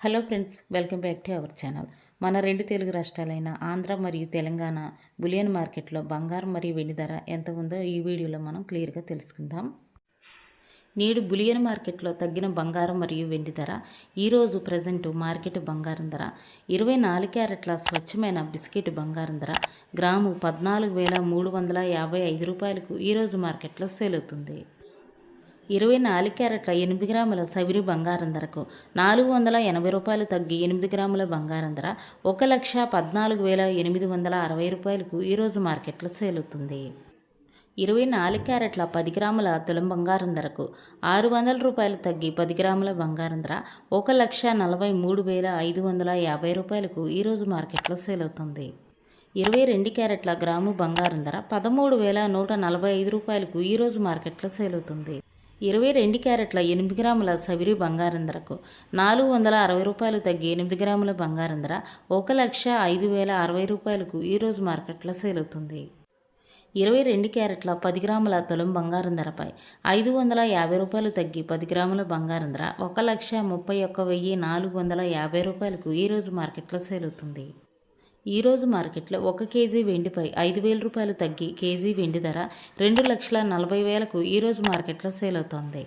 Hello friends, welcome back to our channel. మన రెండు తెలుగు రాష్ట్రాలైన ఆంధ్ర మరియు తెలంగాణ బులియన్ మార్కెట్లో బంగారం మరియు వెండి ధర ఎంత ఉందో ఈ వీడియోలో మనం క్లియర్గా తెలుసుకుందాం. నేడు బులియన్ మార్కెట్లో తగ్గిన బంగారం మరియు వెండి ధర. ఈరోజు ప్రజెంట్ మార్కెట్ బంగారం ధర 24 క్యారెట్ల స్వచ్ఛమైన బిస్కెట్ బంగారం ధర గ్రాము 14,355 రూపాయలకు ఈరోజు మార్కెట్లో సేల్ అవుతుంది. 24 క్యారెట్ల 8 గ్రాముల సవిరి బంగారం ధరకు 480 రూపాయలు తగ్గి 8 గ్రాముల బంగారం ధర 1,14,860 రూపాయలకు ఈరోజు మార్కెట్లో సేల్ అవుతుంది. 24 క్యారెట్ల 10 గ్రాముల తులం బంగారం ధరకు 600 రూపాయలు తగ్గి 10 గ్రాముల బంగారం ధర 1,43,550 రూపాయలకు ఈరోజు మార్కెట్లో సేల్ అవుతుంది. 22 క్యారెట్ల గ్రాము బంగారం ధర 13,145 రూపాయలకు ఈరోజు మార్కెట్లో సేల్ అవుతుంది. 22 క్యారెట్ల 8 గ్రాముల సవిరి బంగారం ధరకు 460 రూపాయలు తగ్గి 8 గ్రాముల బంగారం ధర 1,05,060 రూపాయలకు ఈరోజు మార్కెట్లో సేల్ అవుతుంది. 22 క్యారెట్ల 10 గ్రాముల తులం బంగారం ధరపై 550 రూపాయలు తగ్గి 10 గ్రాముల బంగారం ధర 1,31,450 రూపాయలకు ఈరోజు మార్కెట్లో సేల్ అవుతుంది. ఈరోజు మార్కెట్లో 1 కేజీ వెండిపై 5,000 రూపాయలు తగ్గి కేజీ వెండి ధర 2,40,000కు ఈరోజు మార్కెట్లో సేల్ అవుతోంది.